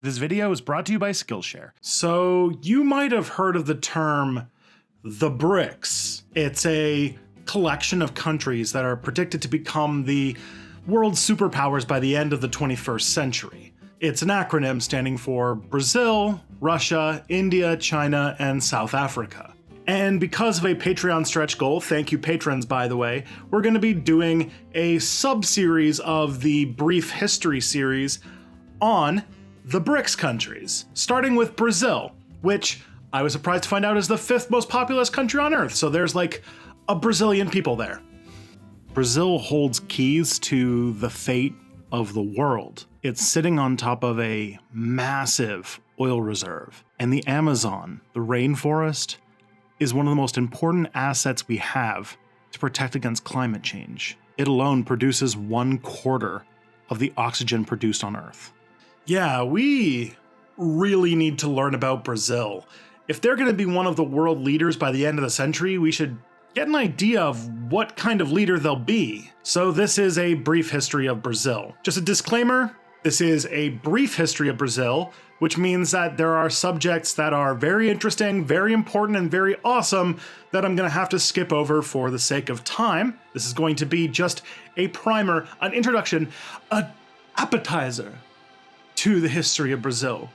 This video is brought to you by Skillshare. So you might have heard of the term the BRICS. It's a collection of countries that are predicted to become the world's superpowers by the end of the 21st century. It's an acronym standing for Brazil, Russia, India, China, and South Africa. And because of a Patreon stretch goal, thank you patrons by the way, we're going to be doing a sub-series of the Brief History series on the BRICS countries, starting with Brazil, which I was surprised to find out is the 5th most populous country on Earth, so there's like a Brazilian people there. Brazil holds keys to the fate of the world. It's sitting on top of a massive oil reserve, and the Amazon, the rainforest, is one of the most important assets we have to protect against climate change. It alone produces 1/4 of the oxygen produced on Earth. Yeah, we really need to learn about Brazil. If they're going to be one of the world leaders by the end of the century, we should get an idea of what kind of leader they'll be. So this is a brief history of Brazil. Just a disclaimer, this is a brief history of Brazil, which means that there are subjects that are very interesting, very important, and very awesome that I'm going to have to skip over for the sake of time. This is going to be just a primer, an introduction, an appetizer to the history of Brazil,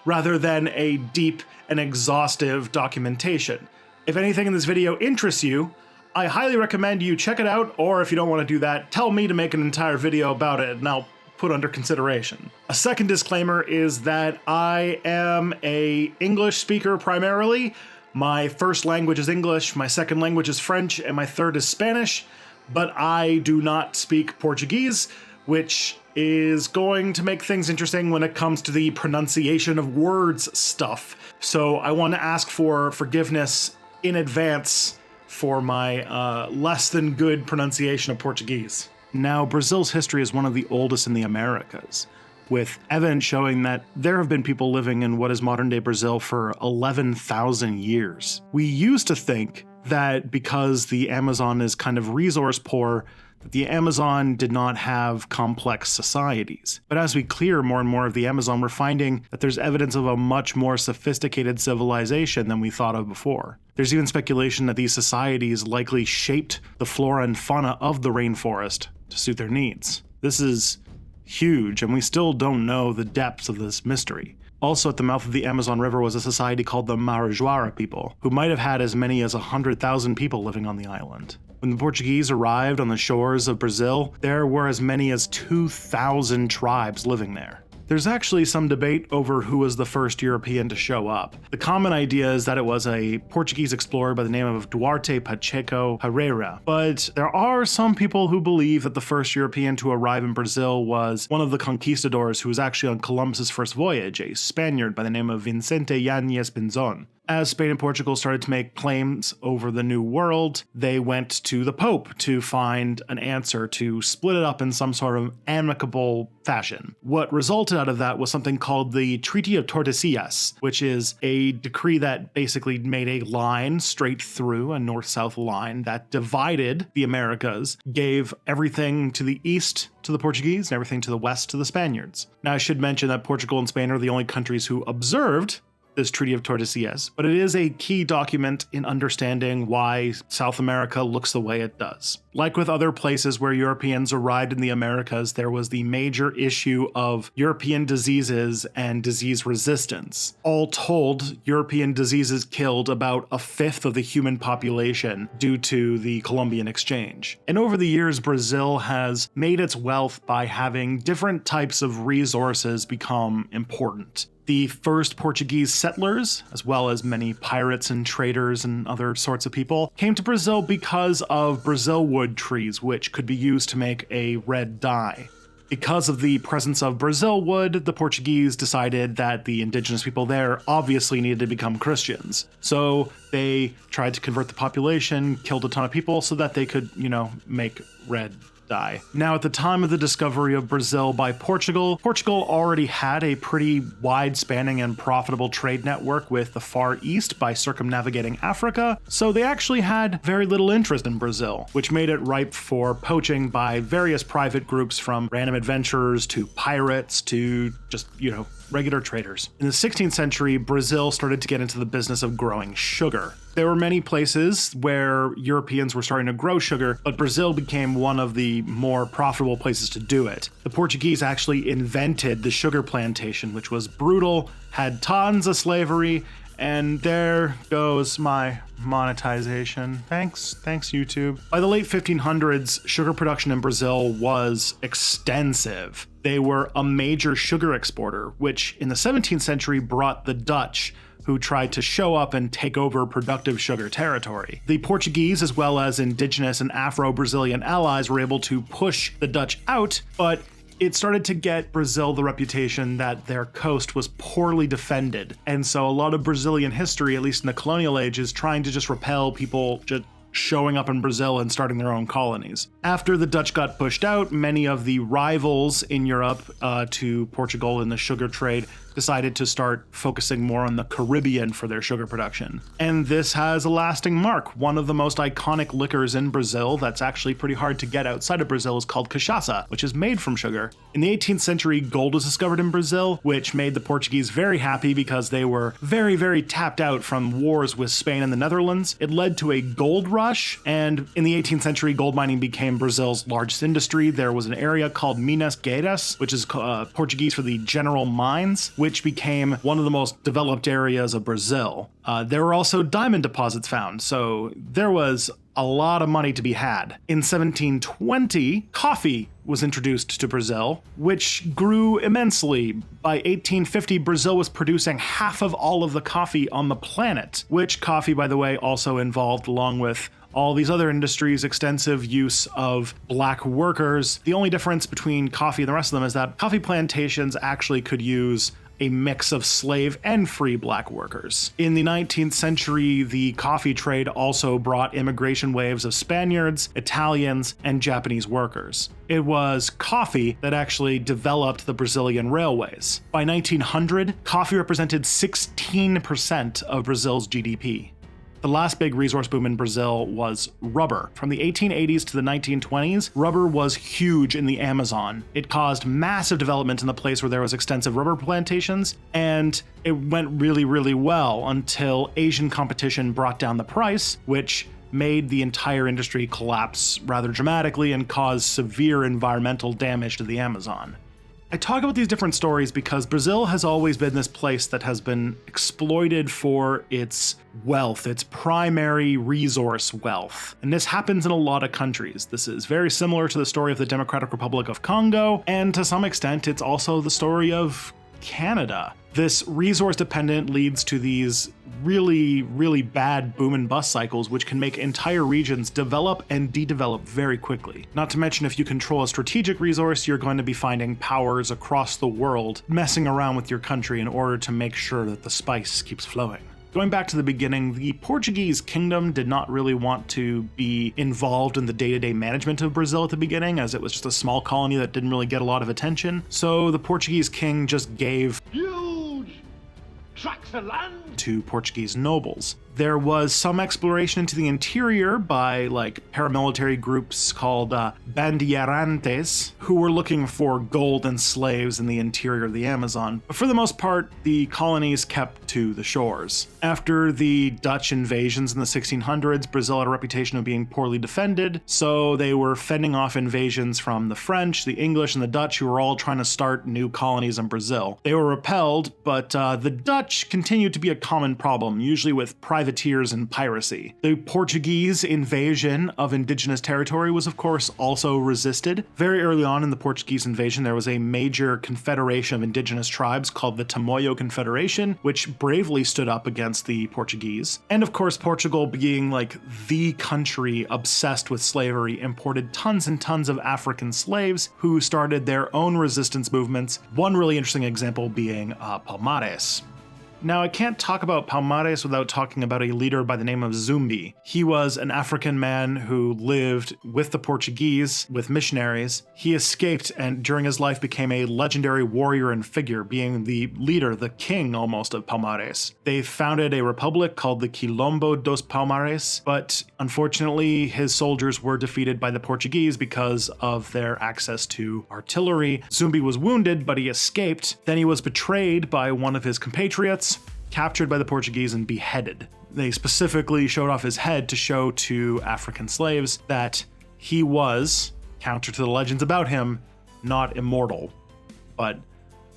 rather than a deep and exhaustive documentation. If anything in this video interests you, I highly recommend you check it out, or if you don't want to do that, tell me to make an entire video about it and I'll put under consideration. A second disclaimer is that I am an English speaker primarily. My first language is English, my second language is French, and my third is Spanish, but I do not speak Portuguese, which is going to make things interesting when it comes to the pronunciation of words stuff. So I want to ask for forgiveness in advance for my less than good pronunciation of Portuguese. Now, Brazil's history is one of the oldest in the Americas, with evidence showing that there have been people living in what is modern-day Brazil for 11,000 years. We used to think that because the Amazon is kind of resource poor, that the Amazon did not have complex societies. But as we clear more and more of the Amazon, we're finding that there's evidence of a much more sophisticated civilization than we thought of before. There's even speculation that these societies likely shaped the flora and fauna of the rainforest to suit their needs. This is huge, and we still don't know the depths of this mystery. Also at the mouth of the Amazon River was a society called the Marajoara people, who might have had as many as 100,000 people living on the island. When the Portuguese arrived on the shores of Brazil, there were as many as 2,000 tribes living there. There's actually some debate over who was the first European to show up. The common idea is that it was a Portuguese explorer by the name of Duarte Pacheco Pereira, but there are some people who believe that the first European to arrive in Brazil was one of the conquistadors who was actually on Columbus's first voyage, a Spaniard by the name of Vicente Yanez Pinzon. As Spain and Portugal started to make claims over the New World, they went to the Pope to find an answer to split it up in some sort of amicable fashion. What resulted out of that was something called the Treaty of Tordesillas, which is a decree that basically made a line straight through, a north-south line that divided the Americas, gave everything to the east to the Portuguese and everything to the west to the Spaniards. Now I should mention that Portugal and Spain are the only countries who observed this Treaty of Tordesillas, but it is a key document in understanding why South America looks the way it does. Like with other places where Europeans arrived in the Americas, there was the major issue of European diseases and disease resistance. All told, European diseases killed about 1/5 of the human population due to the Columbian exchange. And over the years, Brazil has made its wealth by having different types of resources become important. The first Portuguese settlers, as well as many pirates and traders and other sorts of people, came to Brazil because of Brazil wood trees, which could be used to make a red dye. Because of the presence of Brazil wood, the Portuguese decided that the indigenous people there obviously needed to become Christians. So they tried to convert the population, killed a ton of people so that they could, make red dye. Now, at the time of the discovery of Brazil by Portugal, Portugal already had a pretty wide-spanning and profitable trade network with the Far East by circumnavigating Africa, so they actually had very little interest in Brazil, which made it ripe for poaching by various private groups from random adventurers to pirates to just, regular traders. In the 16th century, Brazil started to get into the business of growing sugar. There were many places where Europeans were starting to grow sugar, but Brazil became one of the more profitable places to do it. The Portuguese actually invented the sugar plantation, which was brutal, had tons of slavery, and there goes my monetization. Thanks YouTube. By the late 1500s, sugar production in Brazil was extensive. They were a major sugar exporter, which in the 17th century brought the Dutch, who tried to show up and take over productive sugar territory. The Portuguese, as well as indigenous and Afro-Brazilian allies, were able to push the Dutch out, but it started to get Brazil the reputation that their coast was poorly defended. And so a lot of Brazilian history, at least in the colonial age, is trying to just repel people just showing up in Brazil and starting their own colonies. After the Dutch got pushed out, many of the rivals in Europe to Portugal in the sugar trade decided to start focusing more on the Caribbean for their sugar production. And this has a lasting mark. One of the most iconic liquors in Brazil that's actually pretty hard to get outside of Brazil is called cachaça, which is made from sugar. In the 18th century, gold was discovered in Brazil, which made the Portuguese very happy because they were very, very tapped out from wars with Spain and the Netherlands. It led to a gold rush, and in the 18th century, gold mining became Brazil's largest industry. There was an area called Minas Gerais, which is Portuguese for the general mines, which became one of the most developed areas of Brazil. There were also diamond deposits found, so there was a lot of money to be had. In 1720, coffee was introduced to Brazil, which grew immensely. By 1850, Brazil was producing half of all of the coffee on the planet, which coffee, by the way, also involved, along with all these other industries, extensive use of black workers. The only difference between coffee and the rest of them is that coffee plantations actually could use a mix of slave and free black workers. In the 19th century, the coffee trade also brought immigration waves of Spaniards, Italians, and Japanese workers. It was coffee that actually developed the Brazilian railways. By 1900, coffee represented 16% of Brazil's GDP. The last big resource boom in Brazil was rubber. From the 1880s to the 1920s, rubber was huge in the Amazon. It caused massive development in the place where there was extensive rubber plantations, and it went really, really well until Asian competition brought down the price, which made the entire industry collapse rather dramatically and caused severe environmental damage to the Amazon. I talk about these different stories because Brazil has always been this place that has been exploited for its wealth, its primary resource wealth. And this happens in a lot of countries. This is very similar to the story of the Democratic Republic of Congo, and to some extent, it's also the story of Canada. This resource dependent leads to these really, really bad boom and bust cycles, which can make entire regions develop and de-develop very quickly. Not to mention, if you control a strategic resource, you're going to be finding powers across the world messing around with your country in order to make sure that the spice keeps flowing. Going back to the beginning, the Portuguese kingdom did not really want to be involved in the day-to-day management of Brazil at the beginning, as it was just a small colony that didn't really get a lot of attention. So the Portuguese king just gave huge tracts of land to Portuguese nobles. There was some exploration into the interior by paramilitary groups called bandeirantes, who were looking for gold and slaves in the interior of the Amazon. But for the most part, the colonies kept to the shores. After the Dutch invasions in the 1600s, Brazil had a reputation of being poorly defended, so they were fending off invasions from the French, the English, and the Dutch, who were all trying to start new colonies in Brazil. They were repelled, but the Dutch continued to be a common problem, usually with privateers and piracy. The Portuguese invasion of indigenous territory was, of course, also resisted. Very early on in the Portuguese invasion, there was a major confederation of indigenous tribes called the Tamoio Confederation, which bravely stood up against the Portuguese. And of course, Portugal, being the country obsessed with slavery, imported tons and tons of African slaves who started their own resistance movements. One really interesting example being Palmares. Now, I can't talk about Palmares without talking about a leader by the name of Zumbi. He was an African man who lived with the Portuguese, with missionaries. He escaped and during his life became a legendary warrior and figure, being the leader, the king almost of Palmares. They founded a republic called the Quilombo dos Palmares, but unfortunately his soldiers were defeated by the Portuguese because of their access to artillery. Zumbi was wounded, but he escaped. Then he was betrayed by one of his compatriots, captured by the Portuguese and beheaded. They specifically showed off his head to show to African slaves that he was, counter to the legends about him, not immortal. But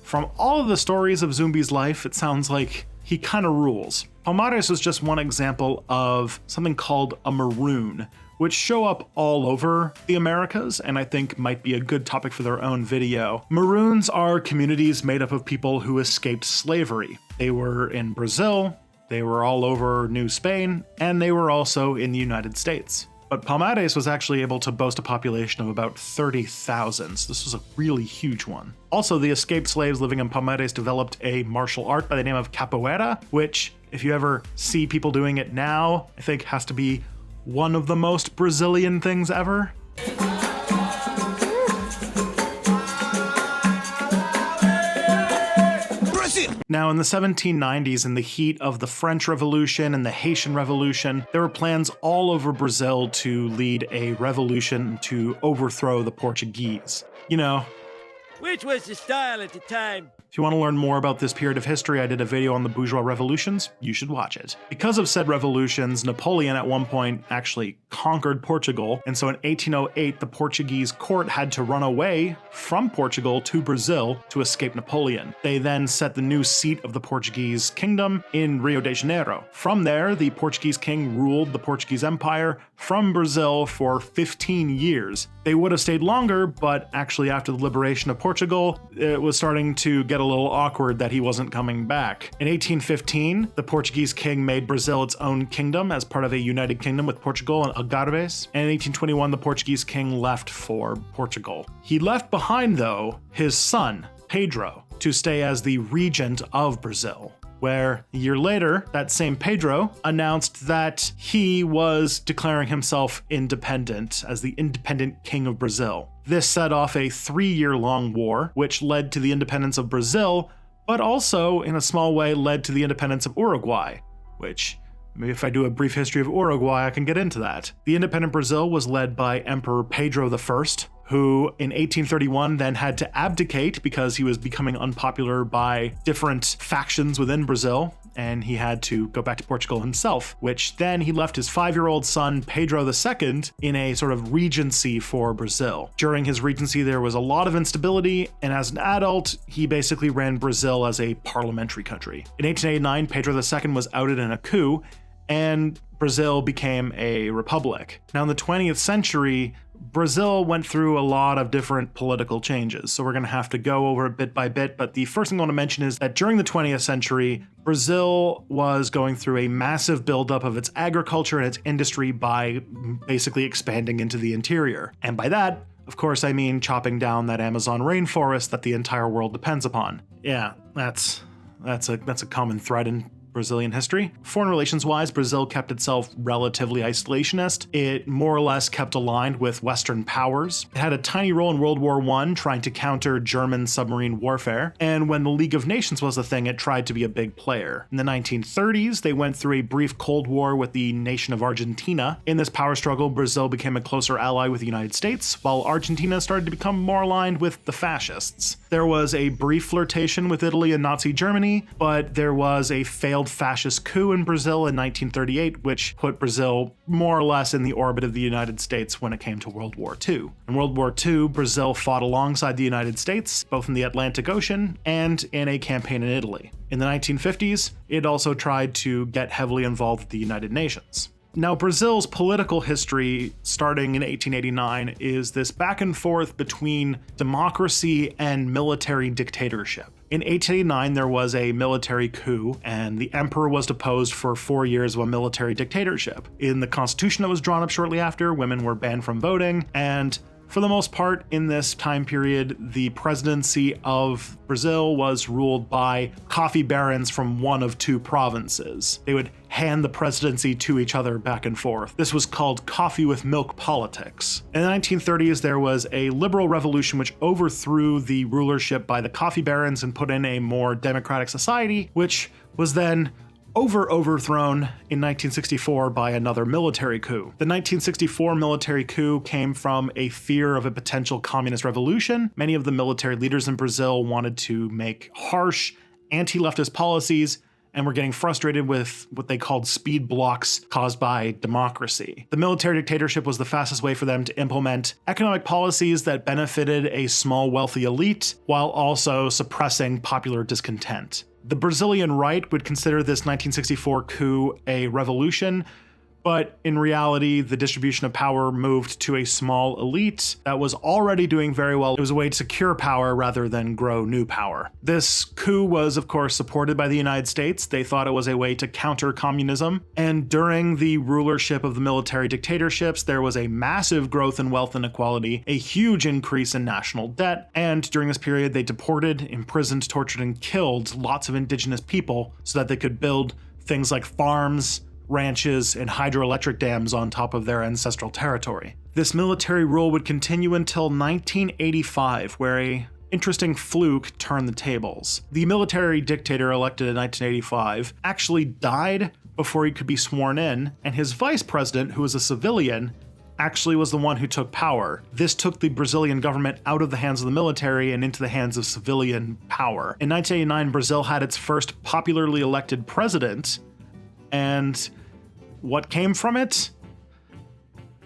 from all of the stories of Zumbi's life, it sounds like he kind of rules. Palmares was just one example of something called a maroon, which show up all over the Americas and I think might be a good topic for their own video. Maroons are communities made up of people who escaped slavery. They were in Brazil, they were all over New Spain, and they were also in the United States. But Palmares was actually able to boast a population of about 30,000, so this was a really huge one. Also, the escaped slaves living in Palmares developed a martial art by the name of capoeira, which, if you ever see people doing it now, I think has to be one of the most Brazilian things ever. Now, in the 1790s, in the heat of the French Revolution and the Haitian Revolution, there were plans all over Brazil to lead a revolution to overthrow the Portuguese. You know, which was the style at the time. If you want to learn more about this period of history, I did a video on the bourgeois revolutions. You should watch it. Because of said revolutions, Napoleon at one point actually conquered Portugal, and so in 1808, the Portuguese court had to run away from Portugal to Brazil to escape Napoleon. They then set the new seat of the Portuguese kingdom in Rio de Janeiro. From there, the Portuguese king ruled the Portuguese Empire from Brazil for 15 years. They would have stayed longer, but actually after the liberation of Portugal, it was starting to get a little awkward that he wasn't coming back. In 1815, the Portuguese king made Brazil its own kingdom as part of a united kingdom with Portugal and Algarves. And in 1821, the Portuguese king left for Portugal. He left behind, though, his son, Pedro, to stay as the regent of Brazil, where a year later, that same Pedro announced that he was declaring himself independent as the independent king of Brazil. This set off a 3-year-long war, which led to the independence of Brazil, but also, in a small way, led to the independence of Uruguay, which, maybe if I do a brief history of Uruguay, I can get into that. The independent Brazil was led by Emperor Pedro I, who in 1831 then had to abdicate because he was becoming unpopular by different factions within Brazil, and he had to go back to Portugal himself, which then he left his 5-year-old son, Pedro II, in a sort of regency for Brazil. During his regency, there was a lot of instability, and as an adult, he basically ran Brazil as a parliamentary country. In 1889, Pedro II was outed in a coup, and Brazil became a republic. Now, in the 20th century, Brazil went through a lot of different political changes, so we're going to have to go over it bit by bit, but the first thing I want to mention is that during the 20th century, Brazil was going through a massive buildup of its agriculture and its industry by basically expanding into the interior. And by that, of course, I mean chopping down that Amazon rainforest that the entire world depends upon. Yeah, that's a common thread in Brazilian history. Foreign relations-wise, Brazil kept itself relatively isolationist. It more or less kept aligned with Western powers. It had a tiny role in World War I, trying to counter German submarine warfare. And when the League of Nations was a thing, it tried to be a big player. In the 1930s, they went through a brief Cold War with the nation of Argentina. In this power struggle, Brazil became a closer ally with the United States, while Argentina started to become more aligned with the fascists. There was a brief flirtation with Italy and Nazi Germany, but there was a failed fascist coup in Brazil in 1938, which put Brazil more or less in the orbit of the United States when it came to World War II. In World War II, Brazil fought alongside the United States, both in the Atlantic Ocean and in a campaign in Italy. In the 1950s, it also tried to get heavily involved with the United Nations. Now, Brazil's political history, starting in 1889, is this back and forth between democracy and military dictatorship. In 1889, there was a military coup, and the emperor was deposed for 4 years of a military dictatorship. In the constitution that was drawn up shortly after, women were banned from voting, and For the most part, in this time period, the presidency of Brazil was ruled by coffee barons from one of two provinces. They would hand the presidency to each other back and forth. This was called coffee with milk politics. In the 1930s, there was a liberal revolution which overthrew the rulership by the coffee barons and put in a more democratic society, which was then overthrown in 1964 by another military coup. The 1964 military coup came from a fear of a potential communist revolution. Many of the military leaders in Brazil wanted to make harsh anti-leftist policies and were getting frustrated with what they called speed blocks caused by democracy. The military dictatorship was the fastest way for them to implement economic policies that benefited a small wealthy elite while also suppressing popular discontent. The Brazilian right would consider this 1964 coup a revolution, but in reality, the distribution of power moved to a small elite that was already doing very well. It was a way to secure power rather than grow new power. This coup was, of course, supported by the United States. They thought it was a way to counter communism. And during the rulership of the military dictatorships, there was a massive growth in wealth inequality, a huge increase in national debt. And during this period, they deported, imprisoned, tortured, and killed lots of indigenous people so that they could build things like farms, ranches, and hydroelectric dams on top of their ancestral territory. This military rule would continue until 1985, where a interesting fluke turned the tables. The military dictator elected in 1985 actually died before he could be sworn in, and his vice president, who was a civilian, actually was the one who took power. This took the Brazilian government out of the hands of the military and into the hands of civilian power. In 1989, Brazil had its first popularly elected president, and what came from it?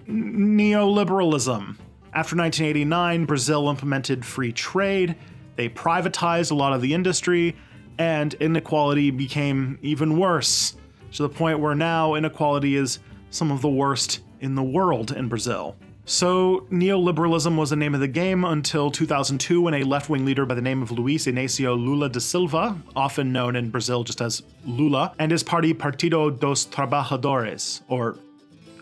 Neoliberalism. After 1989, Brazil implemented free trade, they privatized a lot of the industry, and inequality became even worse, to the point where now inequality is some of the worst in the world in Brazil. So neoliberalism was the name of the game until 2002, when a left-wing leader by the name of Luiz Inácio Lula da Silva, often known in Brazil just as Lula, and his party Partido dos Trabalhadores, or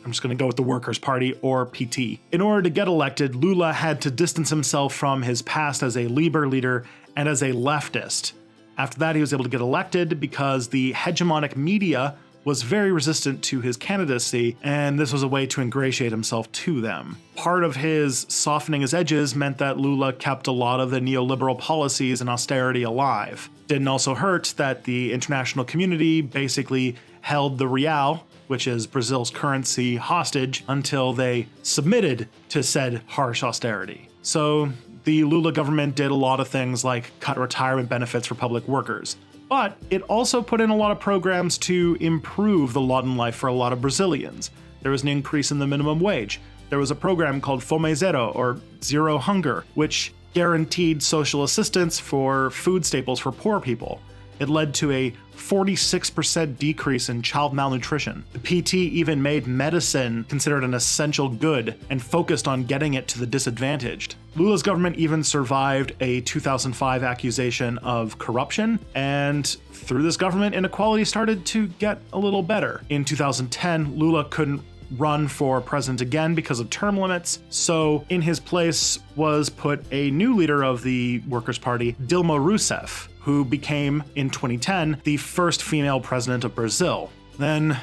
I'm just going to go with the Workers' Party, or PT. In order to get elected, Lula had to distance himself from his past as a Liber leader and as a leftist. After that, he was able to get elected because the hegemonic media was very resistant to his candidacy, and this was a way to ingratiate himself to them. Part of his softening his edges meant that Lula kept a lot of the neoliberal policies and austerity alive. Didn't also hurt that the international community basically held the real, which is Brazil's currency, hostage until they submitted to said harsh austerity. So the Lula government did a lot of things like cut retirement benefits for public workers. But it also put in a lot of programs to improve the lot in life for a lot of Brazilians. There was an increase in the minimum wage. There was a program called Fome Zero, or Zero Hunger, which guaranteed social assistance for food staples for poor people. It led to a 46% decrease in child malnutrition. The PT even made medicine considered an essential good and focused on getting it to the disadvantaged. Lula's government even survived a 2005 accusation of corruption, and through this government, inequality started to get a little better. In 2010, Lula couldn't run for president again because of term limits, so in his place was put a new leader of the Workers' Party, Dilma Rousseff, who became, in 2010, the first female president of Brazil. Then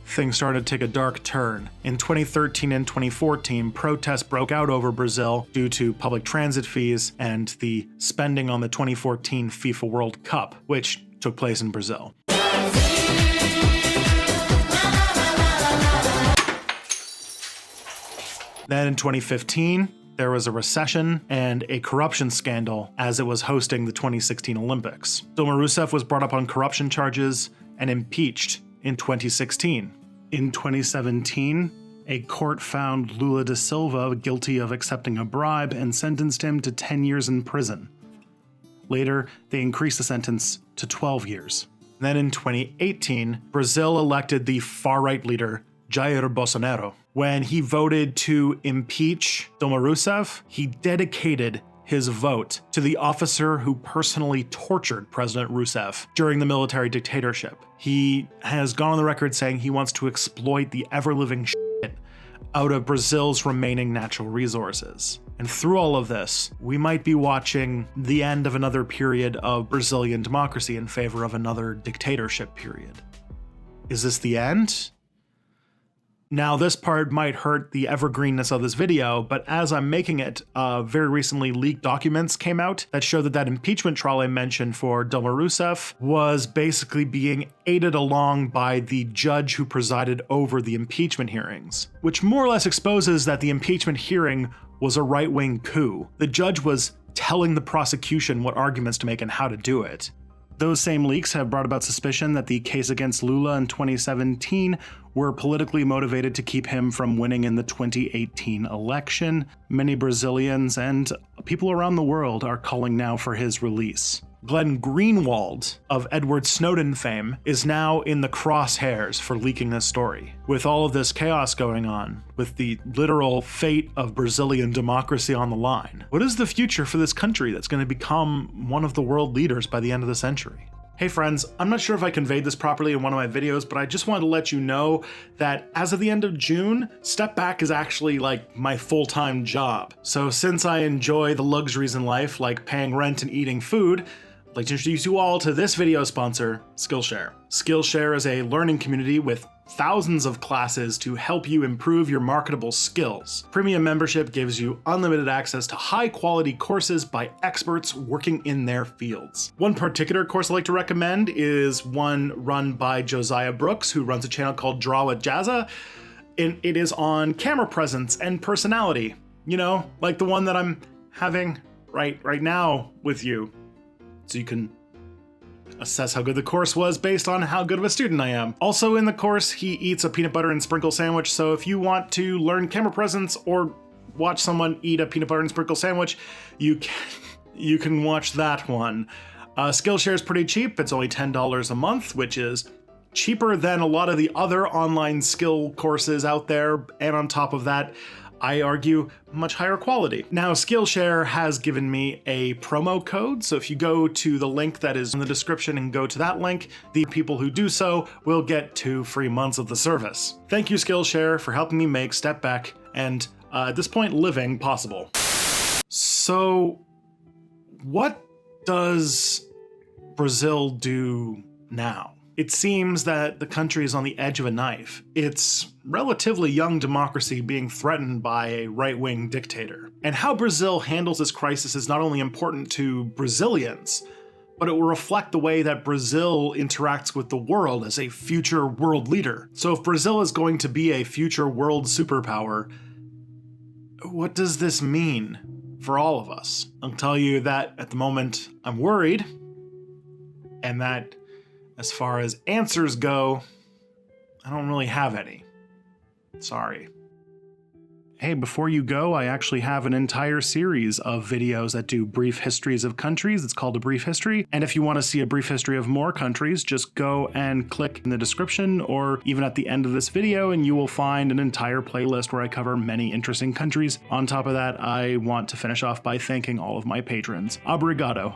things started to take a dark turn. In 2013 and 2014, protests broke out over Brazil due to public transit fees and the spending on the 2014 FIFA World Cup, which took place in Brazil. Then in 2015, there was a recession and a corruption scandal as it was hosting the 2016 Olympics. Dilma Rousseff was brought up on corruption charges and impeached in 2016. In 2017, a court found Lula da Silva guilty of accepting a bribe and sentenced him to 10 years in prison. Later, they increased the sentence to 12 years. Then in 2018, Brazil elected the far-right leader, Jair Bolsonaro. When he voted to impeach Dilma Rousseff, he dedicated his vote to the officer who personally tortured President Rousseff during the military dictatorship. He has gone on the record saying he wants to exploit the ever-living shit out of Brazil's remaining natural resources. And through all of this, we might be watching the end of another period of Brazilian democracy in favor of another dictatorship period. Is this the end? Now, this part might hurt the evergreenness of this video, but as I'm making it, very recently leaked documents came out that show that impeachment trial I mentioned for Dilma Rousseff was basically being aided along by the judge who presided over the impeachment hearings, which more or less exposes that the impeachment hearing was a right-wing coup. The judge was telling the prosecution what arguments to make and how to do it. Those same leaks have brought about suspicion that the case against Lula in 2017 were politically motivated to keep him from winning in the 2018 election. Many Brazilians and people around the world are calling now for his release. Glenn Greenwald of Edward Snowden fame is now in the crosshairs for leaking this story. With all of this chaos going on, with the literal fate of Brazilian democracy on the line, what is the future for this country that's going to become one of the world leaders by the end of the century? Hey friends, I'm not sure if I conveyed this properly in one of my videos, but I just wanted to let you know that as of the end of June, Step Back is actually like my full-time job. So since I enjoy the luxuries in life, like paying rent and eating food, I'd like to introduce you all to this video sponsor, Skillshare. Skillshare is a learning community with thousands of classes to help you improve your marketable skills. Premium membership gives you unlimited access to high-quality courses by experts working in their fields. One particular course I like to recommend is one run by Josiah Brooks, who runs a channel called Draw with Jazza, and it is on camera presence and personality. You know, like the one that I'm having right now with you. So you can assess how good the course was based on how good of a student I am. Also in the course, he eats a peanut butter and sprinkle sandwich, so if you want to learn camera presence or watch someone eat a peanut butter and sprinkle sandwich, you can watch that one. Skillshare is pretty cheap. It's only $10 a month, which is cheaper than a lot of the other online skill courses out there, and on top of that, I argue, much higher quality. Now, Skillshare has given me a promo code, so if you go to the link that is in the description and go to that link, the people who do so will get 2 free months of the service. Thank you, Skillshare, for helping me make Step Back and, at this point, living possible. So, what does Brazil do now? It seems that the country is on the edge of a knife. It's relatively young democracy being threatened by a right-wing dictator. And how Brazil handles this crisis is not only important to Brazilians, but it will reflect the way that Brazil interacts with the world as a future world leader. So if Brazil is going to be a future world superpower, what does this mean for all of us? I'll tell you that at the moment I'm worried, and that as far as answers go, I don't really have any. Sorry. Hey, before you go, I actually have an entire series of videos that do brief histories of countries. It's called A Brief History. And if you want to see a brief history of more countries, just go and click in the description or even at the end of this video, and you will find an entire playlist where I cover many interesting countries. On top of that, I want to finish off by thanking all of my patrons. Obrigado.